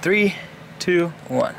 3, 2, 1.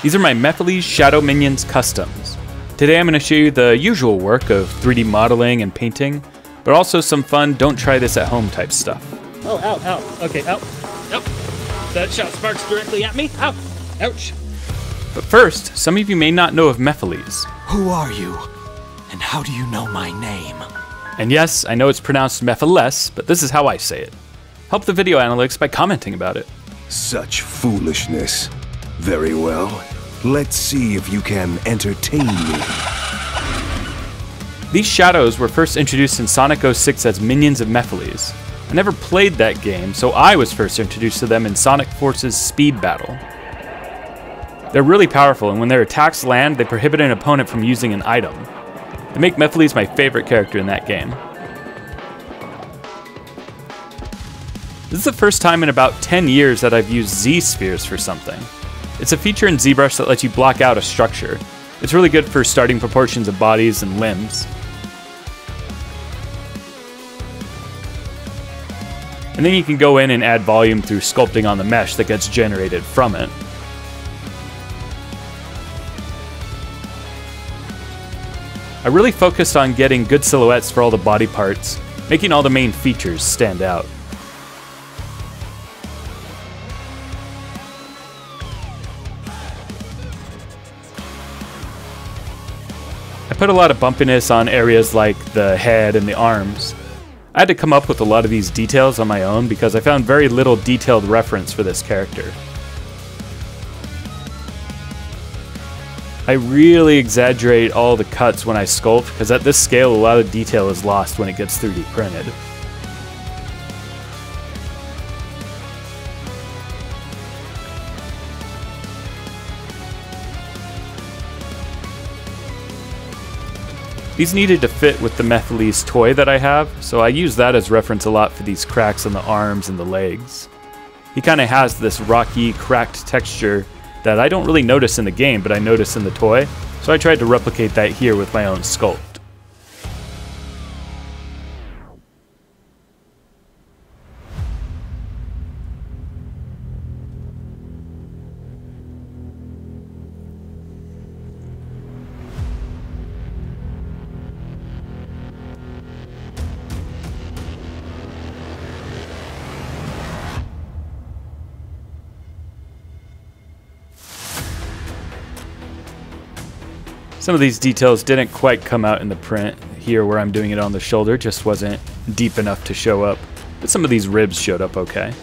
These are my Mephiles Shadow Minions Customs. Today I'm going to show you the usual work of 3D modeling and painting, but also some fun don't try this at home type stuff. Oh, ow, ow. Okay, ow. Nope. That shot sparks directly at me. Ow. Ouch. But first, some of you may not know of Mephiles. Who are you? And how do you know my name? And yes, I know it's pronounced Mephiles, but this is how I say it. Help the video analytics by commenting about it. Such foolishness. Very well. Let's see if you can entertain me. These shadows were first introduced in Sonic 06 as minions of Mephiles. I never played that game, so I was first introduced to them in Sonic Force's Speed Battle. They're really powerful, and when their attacks land, they prohibit an opponent from using an item. They make Mephiles my favorite character in that game. This is the first time in about 10 years that I've used Z-spheres for something. It's a feature in ZBrush that lets you block out a structure. It's really good for starting proportions of bodies and limbs. And then you can go in and add volume through sculpting on the mesh that gets generated from it. I really focused on getting good silhouettes for all the body parts, making all the main features stand out. I put a lot of bumpiness on areas like the head and the arms. I had to come up with a lot of these details on my own because I found very little detailed reference for this character. I really exaggerate all the cuts when I sculpt because at this scale a lot of detail is lost when it gets 3D printed. These needed to fit with the Mephiles toy that I have, so I use that as reference a lot for these cracks on the arms and the legs. He kind of has this rocky, cracked texture that I don't really notice in the game, but I notice in the toy, so I tried to replicate that here with my own sculpt. Some of these details didn't quite come out in the print. Here where I'm doing it on the shoulder just wasn't deep enough to show up, but some of these ribs showed up okay.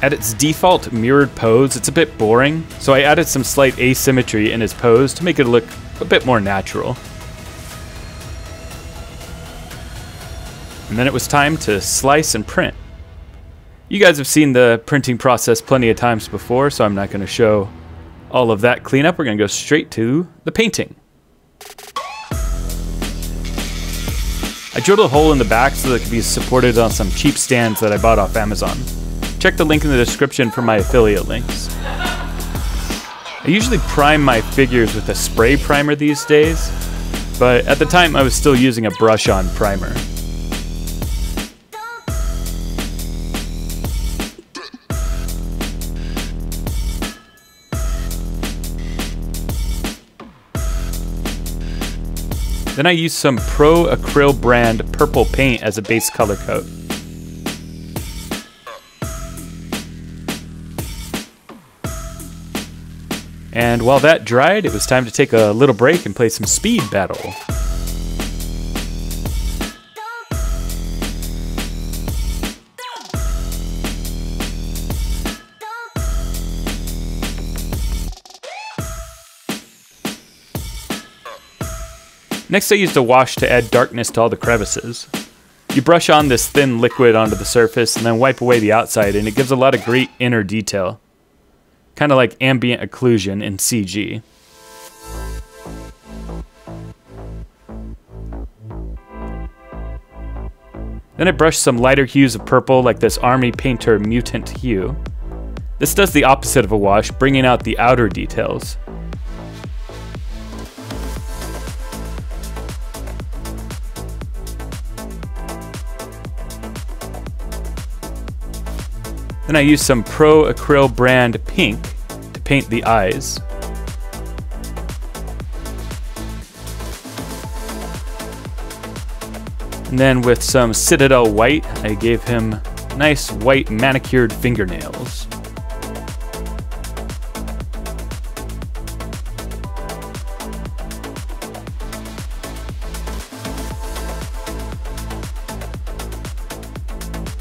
At its default mirrored pose, it's a bit boring, so I added some slight asymmetry in his pose to make it look a bit more natural. And then it was time to slice and print. You guys have seen the printing process plenty of times before, so I'm not going to show all of that cleanup. We're going to go straight to the painting. I drilled a hole in the back so that it could be supported on some cheap stands that I bought off Amazon. Check the link in the description for my affiliate links. I usually prime my figures with a spray primer these days, but at the time I was still using a brush-on primer. Then I used some Pro Acryl brand purple paint as a base color coat. And while that dried, it was time to take a little break and play some Speed Battle. Next I used a wash to add darkness to all the crevices. You brush on this thin liquid onto the surface and then wipe away the outside, and it gives a lot of great inner detail. Kind of like ambient occlusion in CG. Then I brushed some lighter hues of purple like this Army Painter Mutant hue. This does the opposite of a wash, bringing out the outer details. Then I used some Pro Acryl brand pink to paint the eyes. And then with some Citadel white, I gave him nice white manicured fingernails.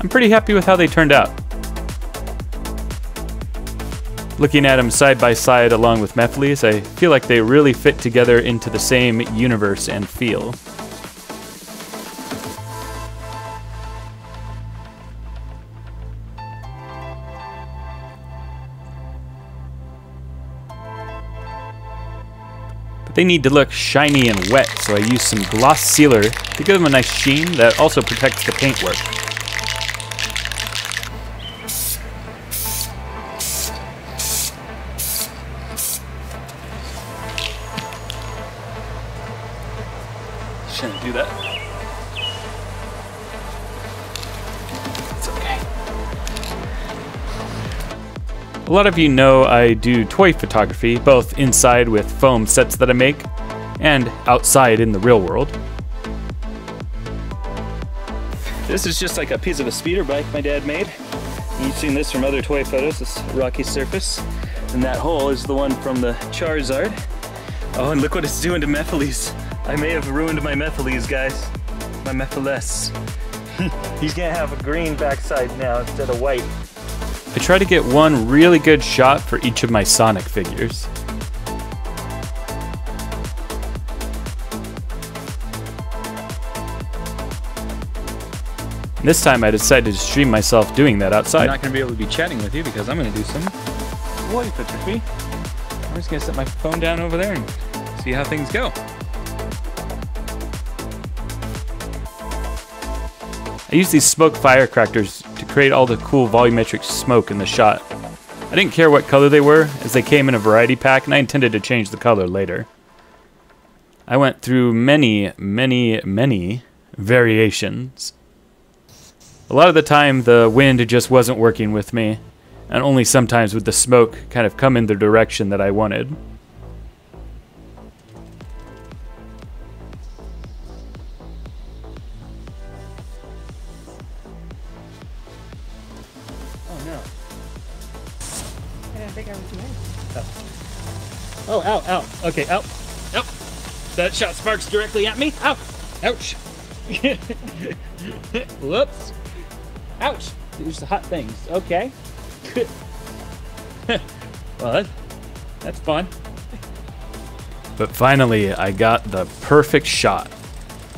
I'm pretty happy with how they turned out. Looking at them side by side along with Mephiles, I feel like they really fit together into the same universe and feel. But they need to look shiny and wet, so I used some gloss sealer to give them a nice sheen that also protects the paintwork. Shouldn't do that. It's okay. A lot of you know I do toy photography, both inside with foam sets that I make, and outside in the real world. This is just like a piece of a speeder bike my dad made. You've seen this from other toy photos, this rocky surface. And that hole is the one from the Charizard. Oh, and look what it's doing to Mephiles. I may have ruined my Mephiles, guys. My Mephiles. He's gonna have a green backside now instead of white. I try to get one really good shot for each of my Sonic figures. And this time I decided to stream myself doing that outside. I'm not gonna be able to be chatting with you because I'm gonna do some toy photography. I'm just gonna set my phone down over there and see how things go. I used these smoke firecrackers to create all the cool volumetric smoke in the shot. I didn't care what color they were, as they came in a variety pack, and I intended to change the color later. I went through many variations. A lot of the time, the wind just wasn't working with me, and only sometimes would the smoke kind of come in the direction that I wanted. Oh, ow, ow. Okay, ow. Ow. That shot sparks directly at me. Ow. Ouch. Whoops. Ouch. There's the hot things. Okay. Well, that's fun. But finally, I got the perfect shot.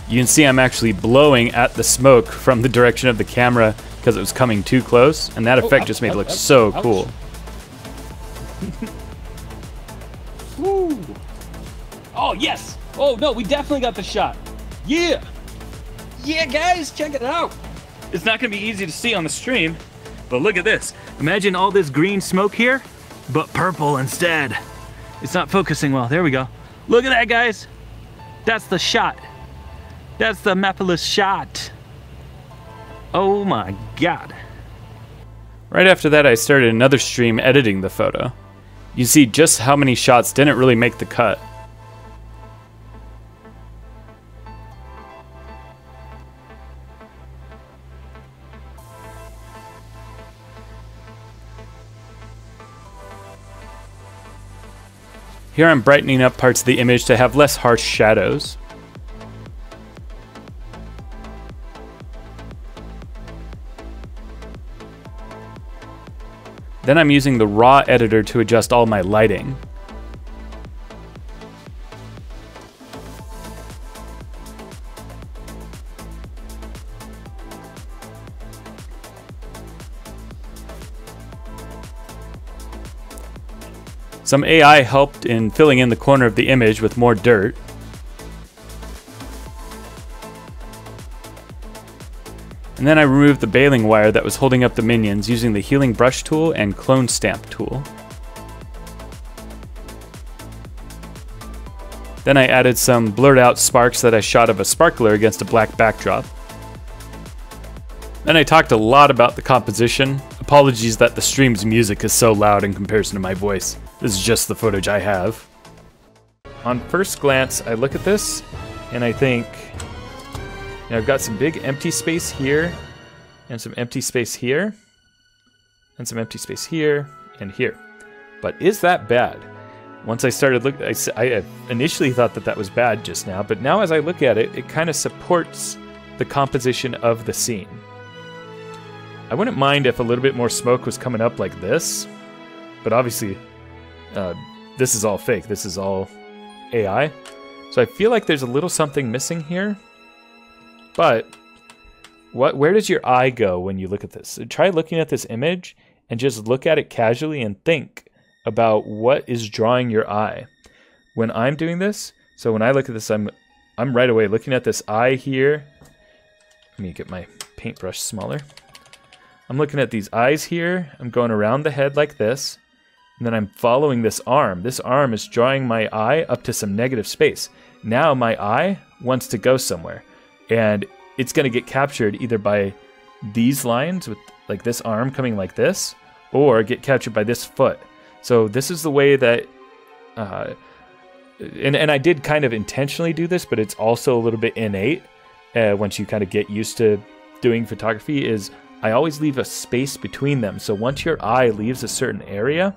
You can see I'm actually blowing at the smoke from the direction of the camera because it was coming too close, and that effect just made it look so cool. Woo! Oh, yes! Oh, no, we definitely got the shot. Yeah! Yeah, guys, check it out. It's not going to be easy to see on the stream, but look at this. Imagine all this green smoke here, but purple instead. It's not focusing well. There we go. Look at that, guys. That's the shot. That's the Mephiles shot. Oh, my God. Right after that, I started another stream editing the photo. You see just how many shots didn't really make the cut. Here I'm brightening up parts of the image to have less harsh shadows. Then I'm using the raw editor to adjust all my lighting. Some AI helped in filling in the corner of the image with more dirt. And then I removed the baling wire that was holding up the minions using the healing brush tool and clone stamp tool. Then I added some blurred out sparks that I shot of a sparkler against a black backdrop. Then I talked a lot about the composition. Apologies that the stream's music is so loud in comparison to my voice. This is just the footage I have. On first glance, I look at this and I think, you know, I've got some big empty space here and some empty space here and some empty space here and here. But is that bad? Once I started looking, I initially thought that that was bad just now, but now as I look at it, it kind of supports the composition of the scene. I wouldn't mind if a little bit more smoke was coming up like this, but obviously this is all fake. This is all AI. So I feel like there's a little something missing here. But where does your eye go when you look at this? So try looking at this image and just look at it casually and think about what is drawing your eye. When I'm doing this, so when I look at this, I'm right away looking at this eye here. Let me get my paintbrush smaller. I'm looking at these eyes here. I'm going around the head like this. And then I'm following this arm. This arm is drawing my eye up to some negative space. Now my eye wants to go somewhere. And it's going to get captured either by these lines with like this arm coming like this, or get captured by this foot. So this is the way that, and I did kind of intentionally do this, but it's also a little bit innate once you kind of get used to doing photography, is I always leave a space between them. So once your eye leaves a certain area,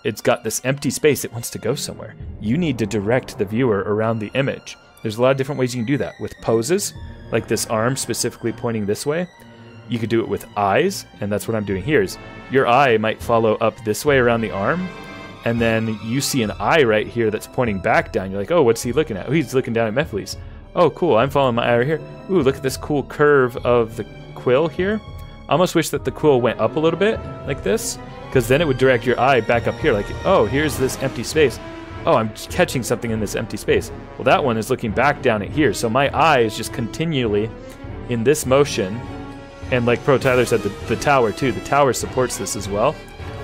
it's got this empty space. It wants to go somewhere. You need to direct the viewer around the image. There's a lot of different ways you can do that. With poses, like this arm specifically pointing this way. You could do it with eyes, and that's what I'm doing here. Is your eye might follow up this way around the arm, and then you see an eye right here that's pointing back down. You're like, oh, what's he looking at? Oh, he's looking down at Mephiles. Oh, cool, I'm following my eye right here. Ooh, look at this cool curve of the quill here. I almost wish that the quill went up a little bit, like this, because then it would direct your eye back up here, like, oh, here's this empty space. Oh, I'm catching something in this empty space. Well, that one is looking back down at here, so my eye is just continually in this motion. And like Pro Tyler said, the tower too, the tower supports this as well.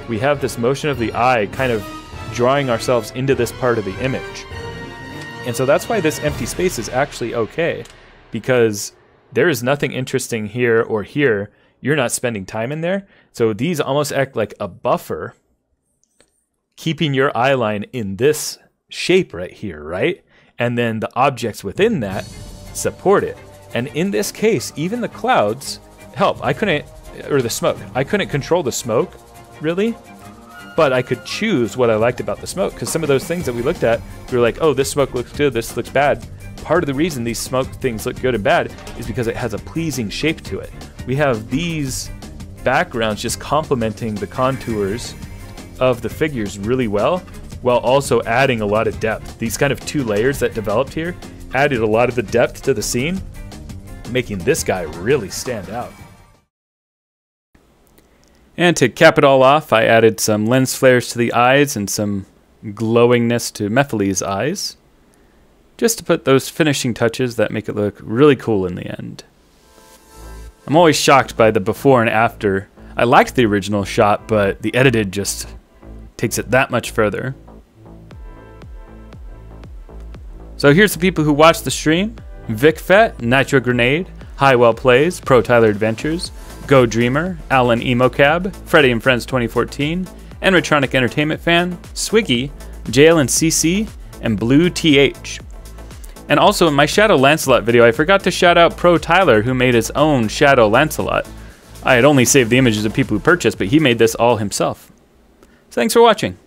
We have this motion of the eye kind of drawing ourselves into this part of the image. And so that's why this empty space is actually okay, because there is nothing interesting here or here. You're not spending time in there. So these almost act like a buffer, keeping your eye line in this shape right here, right? And then the objects within that support it. And in this case, even the clouds help. I couldn't, or the smoke. I couldn't control the smoke, really, but I could choose what I liked about the smoke, because some of those things that we looked at, we were like, oh, this smoke looks good, this looks bad. Part of the reason these smoke things look good and bad is because it has a pleasing shape to it. We have these backgrounds just complementing the contours of the figures really well, while also adding a lot of depth. These kind of two layers that developed here added a lot of the depth to the scene, making this guy really stand out. And to cap it all off, I added some lens flares to the eyes and some glowingness to Mephiles' eyes, just to put those finishing touches that make it look really cool in the end. I'm always shocked by the before and after. I liked the original shot, but the edited just takes it that much further. So here's the people who watched the stream: VicFet, Nitro Grenade, Highwell Plays, Pro Tyler Adventures, Go Dreamer, Alan Emocab, Freddy and Friends 2014, Enritronic Entertainment Fan, Swiggy, JLNCC, and Blue TH. And also in my Shadow Lancelot video, I forgot to shout out Pro Tyler, who made his own Shadow Lancelot. I had only saved the images of people who purchased, but he made this all himself. So thanks for watching.